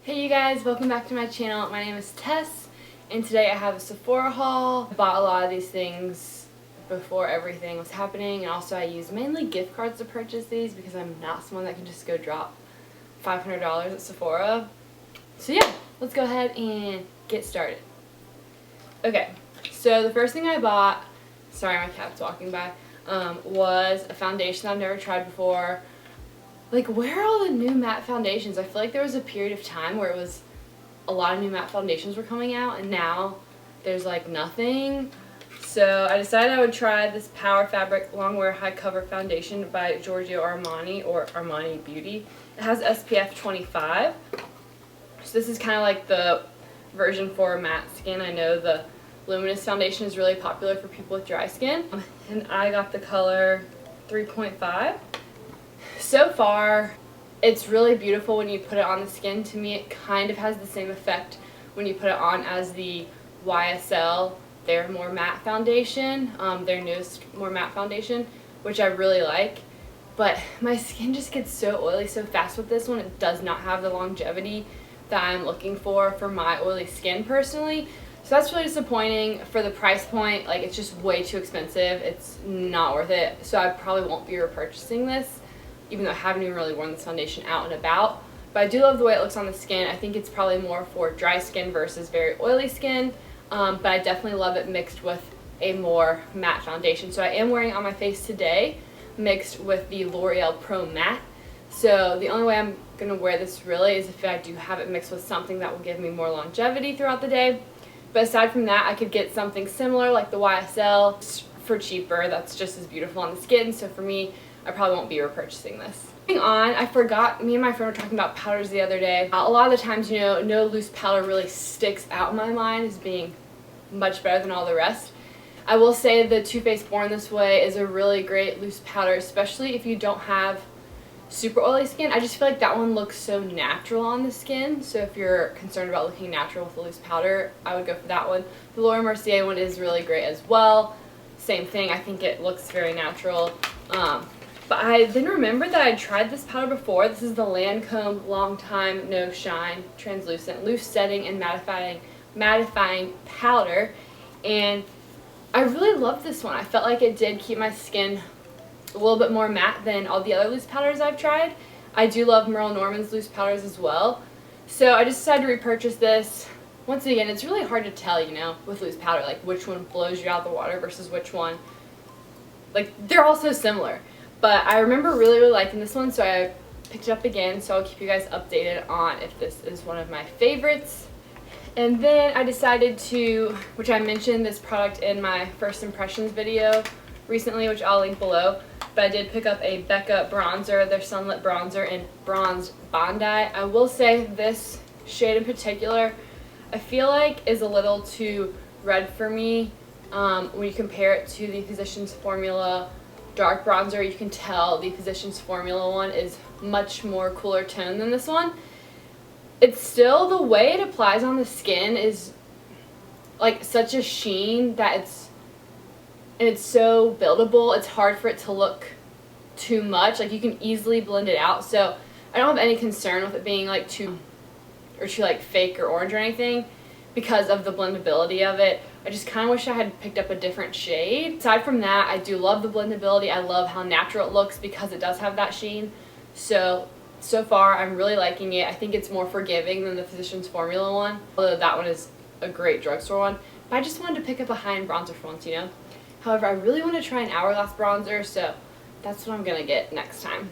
Hey you guys, welcome back to my channel. My name is Tess and today I have a Sephora haul. I bought a lot of these things before everything was happening, and also I use mainly gift cards to purchase these because I'm not someone that can just go drop $500 at Sephora. So yeah, let's go ahead and get started. Okay, so the first thing I bought, sorry my cat's walking by, was a foundation I've never tried before. Like, where are all the new matte foundations? I feel like there was a period of time where it was a lot of new matte foundations were coming out, and now there's like nothing. So I decided I would try this Power Fabric Longwear High Cover Foundation by Georgio Armani, or Armani Beauty. It has SPF 25. So this is kind of like the version for matte skin. I know the luminous foundation is really popular for people with dry skin. And I got the color 3.5. So far, it's really beautiful when you put it on the skin. To me, it kind of has the same effect when you put it on as the YSL, their more matte foundation, their newest more matte foundation, which I really like. But my skin just gets so oily so fast with this one. It does not have the longevity that I'm looking for my oily skin personally. So that's really disappointing. For the price point, like, it's just way too expensive. It's not worth it. So I probably won't be repurchasing this, even though I haven't even really worn this foundation out and about. But I do love the way it looks on the skin. I think it's probably more for dry skin versus very oily skin. But I definitely love it mixed with a more matte foundation. So I am wearing it on my face today, mixed with the L'Oreal Pro Matte. So the only way I'm going to wear this really is if I do have it mixed with something that will give me more longevity throughout the day. But aside from that, I could get something similar like the YSL for cheaper. That's just as beautiful on the skin. So for me, I probably won't be repurchasing this. Moving on, I forgot, me and my friend were talking about powders the other day. A lot of the times, you know, no loose powder really sticks out in my mind as being much better than all the rest. I will say the Too Faced Born This Way is a really great loose powder, especially if you don't have super oily skin. I just feel like that one looks so natural on the skin. So if you're concerned about looking natural with a loose powder, I would go for that one. The Laura Mercier one is really great as well. Same thing, I think it looks very natural. But I then remembered that I tried this powder before. This is the Lancome Long Time No Shine Translucent Loose Setting and Mattifying Powder. And I really loved this one. I felt like it did keep my skin a little bit more matte than all the other loose powders I've tried. I do love Merle Norman's loose powders as well. So I just decided to repurchase this. Once again, it's really hard to tell, you know, with loose powder, like which one blows you out of the water versus which one. Like, they're all so similar. But I remember really liking this one, so I picked it up again. So I'll keep you guys updated on if this is one of my favorites. And then I decided to, which I mentioned this product in my first impressions video recently, which I'll link below, but I did pick up a Becca bronzer, their Sunlit bronzer in Bronze Bondi. I will say this shade in particular, I feel like is a little too red for me. When you compare it to the Physicians Formula dark bronzer, you can tell the Physicians Formula one is much more cooler tone than this one. It's still, the way it applies on the skin is like such a sheen that it's so buildable. It's hard for it to look too much. Like, you can easily blend it out. So I don't have any concern with it being like too like fake or orange or anything because of the blendability of it. I just kind of wish I had picked up a different shade. Aside from that, I do love the blendability. I love how natural it looks because it does have that sheen. So far, I'm really liking it. I think it's more forgiving than the Physicians Formula one, although that one is a great drugstore one. But I just wanted to pick up a high-end bronzer for once, you know? However, I really want to try an Hourglass bronzer, so that's what I'm going to get next time.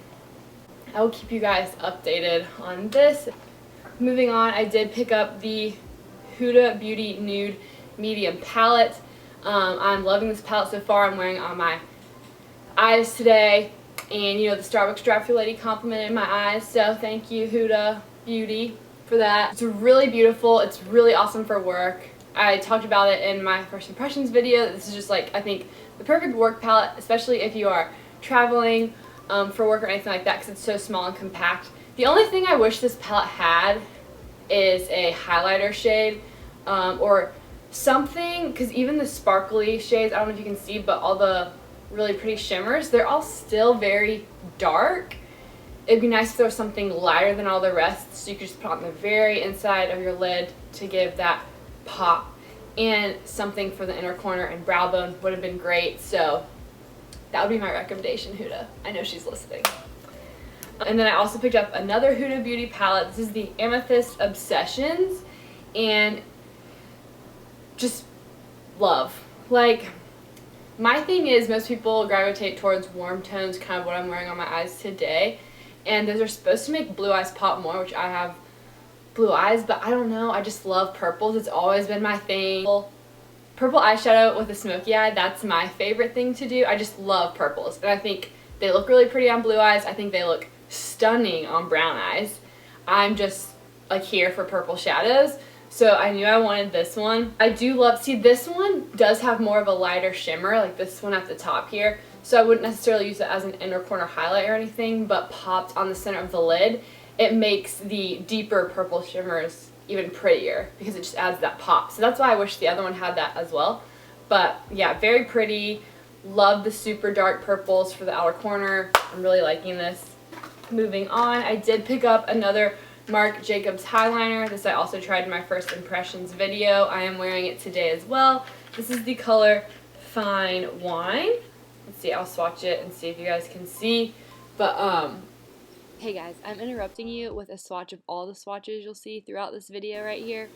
I will keep you guys updated on this. Moving on, I did pick up the Huda Beauty Nude Medium Palette. I'm loving this palette so far. I'm wearing it on my eyes today. And, you know, the Starbucks drive-thru lady complimented my eyes, so thank you, Huda Beauty, for that. It's really beautiful. It's really awesome for work. I talked about it in my first impressions video. This is just, like, I think the perfect work palette, especially if you are traveling for work or anything like that, because it's so small and compact. The only thing I wish this palette had is a highlighter shade or something, because even the sparkly shades, I don't know if you can see, but all the really pretty shimmers, they're all still very dark. it'd be nice if there was something lighter than all the rest, so you could just put on the very inside of your lid to give that pop. And something for the inner corner and brow bone would have been great. So that would be my recommendation, Huda. I know she's listening. And then I also picked up another Huda Beauty palette. This is the Amethyst Obsessions. And just love. Like, my thing is most people gravitate towards warm tones, kind of what I'm wearing on my eyes today. And those are supposed to make blue eyes pop more, which I have blue eyes, but I don't know, I just love purples. It's always been my thing. Purple eyeshadow with a smoky eye, that's my favorite thing to do. I just love purples, and I think they look really pretty on blue eyes. I think they look stunning on brown eyes. I'm just like here for purple shadows, so I knew I wanted this one. I do love, see, this one does have more of a lighter shimmer, like this one at the top here, so I wouldn't necessarily use it as an inner corner highlight or anything, but popped on the center of the lid, it makes the deeper purple shimmers even prettier because it just adds that pop. So that's why I wish the other one had that as well. But yeah, very pretty. Love the super dark purples for the outer corner. I'm really liking this. Moving on, I did pick up another Marc Jacobs Highliner. This I also tried in my first impressions video. I am wearing it today as well. This is the color Fine Wine. Let's see, I'll swatch it and see if you guys can see. But hey guys, I'm interrupting you with a swatch of all the swatches you'll see throughout this video right here.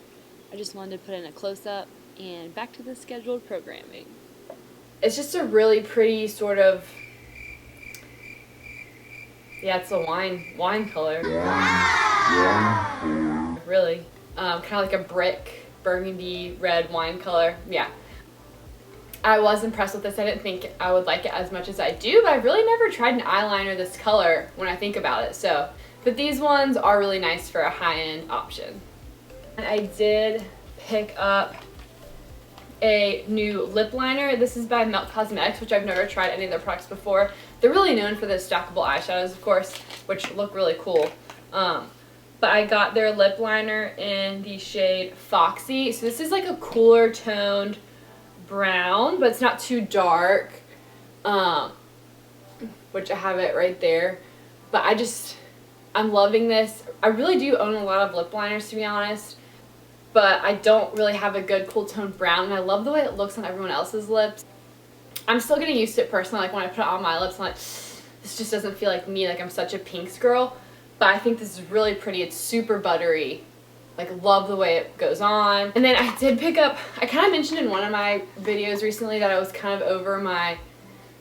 I just wanted to put in a close-up and back to the scheduled programming. It's just a really pretty sort of, yeah, it's a wine color. Really. Kind of like a brick burgundy red wine color. Yeah. I was impressed with this. I didn't think I would like it as much as I do, but I've really never tried an eyeliner this color when I think about it. So, but these ones are really nice for a high-end option. And I did pick up a new lip liner. This is by Melt Cosmetics, which I've never tried any of their products before. They're really known for the stackable eyeshadows, of course, which look really cool. But I got their lip liner in the shade Foxy. So this is like a cooler toned brown, but it's not too dark, which I have it right there. But I'm loving this. I really do own a lot of lip liners, to be honest, but I don't really have a good cool toned brown, and I love the way it looks on everyone else's lips. I'm still getting used to it personally. Like when I put it on my lips, I'm like, this just doesn't feel like me, like I'm such a pinks girl. But I think this is really pretty. It's super buttery. Like, love the way it goes on. And then I did pick up, I kind of mentioned in one of my videos recently that I was kind of over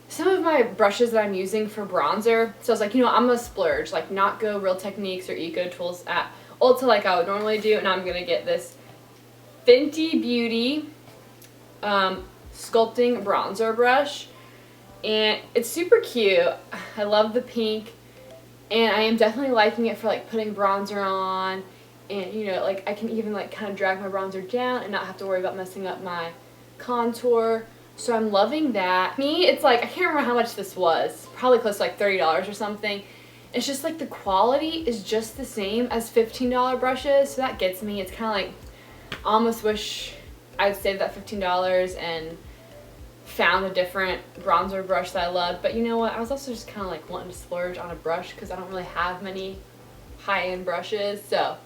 some of my brushes that I'm using for bronzer. So I was like, you know, I'm gonna splurge, like not go Real Techniques or Eco Tools at Ulta like I would normally do, and I'm gonna get this Fenty Beauty sculpting bronzer brush. And it's super cute. I love the pink, and I am definitely liking it for like putting bronzer on. And, you know, like I can even like kind of drag my bronzer down and not have to worry about messing up my contour. So I'm loving that. Me, it's like, I can't remember how much this was. Probably close to like $30 or something. It's just like the quality is just the same as $15 brushes. So that gets me. It's kind of like, I almost wish I'd saved that $15 and found a different bronzer brush that I loved. But you know what? I was also just kind of like wanting to splurge on a brush because I don't really have many high-end brushes. So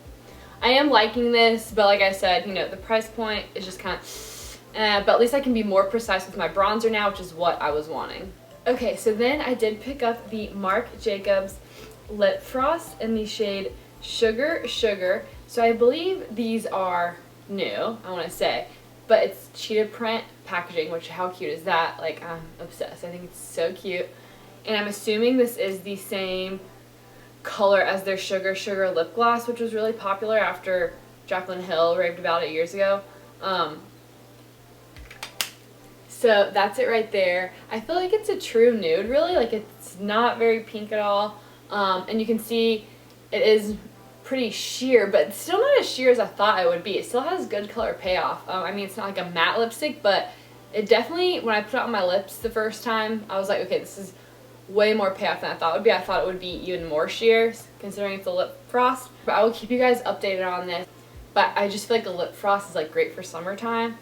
I am liking this, but like I said, you know, the price point is just kind of, but at least I can be more precise with my bronzer now, which is what I was wanting. Okay, so then I did pick up the Marc Jacobs Lip Frost in the shade Sugar Sugar. So I believe these are new, I want to say, but it's cheetah print packaging, which how cute is that? Like, I'm obsessed. I think it's so cute. And I'm assuming this is the same color as their Sugar Sugar lip gloss, which was really popular after Jaclyn Hill raved about it years ago. So that's it right there. I feel like it's a true nude, really. Like, it's not very pink at all. And you can see it is pretty sheer, but it's still not as sheer as I thought it would be. It still has good color payoff. I mean, it's not like a matte lipstick, but it definitely, when I put it on my lips the first time, I was like, okay, this is way more payoff than I thought it would be. I thought it would be even more sheer, considering it's a lip frost. But I will keep you guys updated on this. But I just feel like a lip frost is like great for summertime.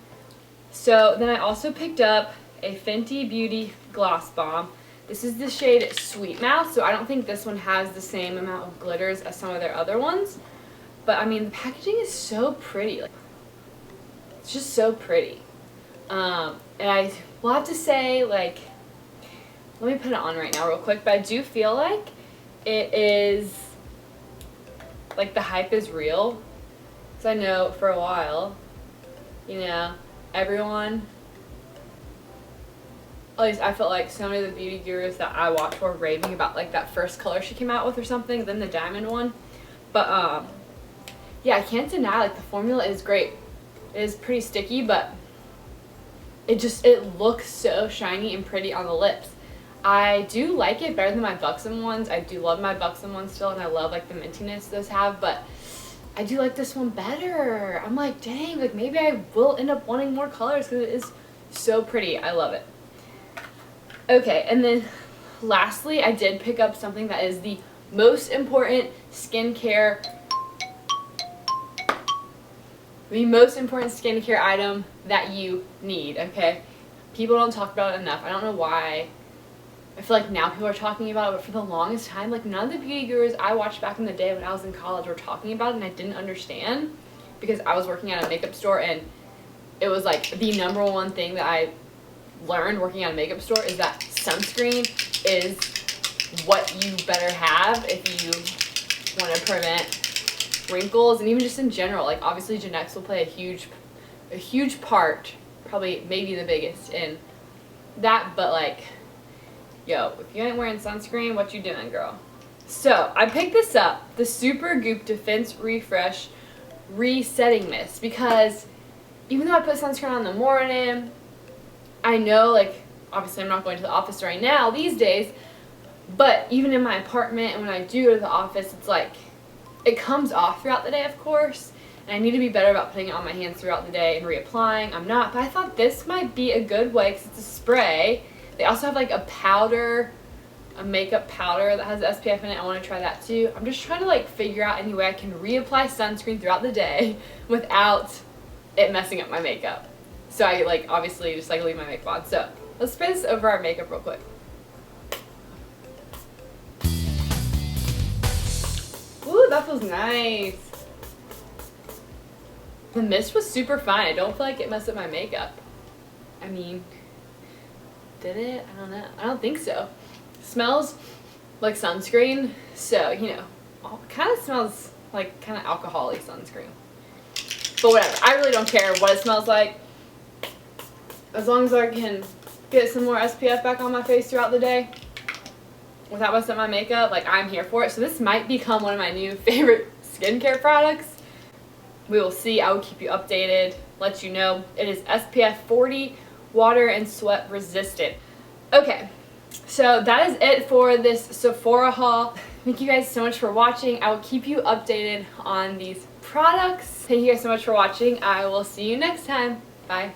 So then I also picked up a Fenty Beauty Gloss Bomb. This is the shade Sweet Mouth, so I don't think this one has the same amount of glitters as some of their other ones. But I mean, the packaging is so pretty. Like, it's just so pretty. And I will have to say, like, let me put it on right now real quick, but I do feel like it is, like, the hype is real. Because I know for a while, you know, everyone, at least I felt like so many of the beauty gurus that I watch were raving about, like, that first color she came out with or something, then the diamond one. But, yeah, I can't deny, like, the formula is great. It is pretty sticky, but it looks so shiny and pretty on the lips. I do like it better than my Buxom ones. I do love my Buxom ones still, and I love, like, the mintiness those have, but I do like this one better. I'm like, dang, like, maybe I will end up wanting more colors because it is so pretty. I love it. Okay, and then lastly, I did pick up something that is the most important skincare item that you need, okay? People don't talk about it enough. I don't know why. I feel like now people are talking about it, but for the longest time, like, none of the beauty gurus I watched back in the day when I was in college were talking about it, and I didn't understand because I was working at a makeup store, and it was like the number one thing that I learned working at a makeup store is that sunscreen is what you better have if you want to prevent wrinkles, and even just in general. Like, obviously genetics will play a huge part, probably maybe the biggest in that, but like, yo, if you ain't wearing sunscreen, what you doing, girl? So I picked this up, the Supergoop Defense Refresh Resetting Mist, because even though I put sunscreen on in the morning, I know, like, obviously I'm not going to the office right now these days, but even in my apartment and when I do go to the office, it's like, it comes off throughout the day, of course, and I need to be better about putting it on my hands throughout the day and reapplying. I'm not, but I thought this might be a good way because it's a spray. They also have, like, a powder, a makeup powder that has SPF in it. I want to try that too. I'm just trying to, like, figure out any way I can reapply sunscreen throughout the day without it messing up my makeup. So I, like, obviously just, like, leave my makeup on. So let's spray this over our makeup real quick. Ooh, that feels nice. The mist was super fine. I don't feel like it messed up my makeup. I mean, did it? I don't know. I don't think so. It smells like sunscreen, so, you know, kind of smells like kind of alcohol-y sunscreen. But whatever. I really don't care what it smells like. As long as I can get some more SPF back on my face throughout the day without messing up my makeup, like, I'm here for it. So this might become one of my new favorite skincare products. We will see. I will keep you updated, let you know. It is SPF 40, water and sweat resistant. Okay, so that is it for this Sephora haul. Thank you guys so much for watching. I will keep you updated on these products. Thank you guys so much for watching. I will see you next time. Bye.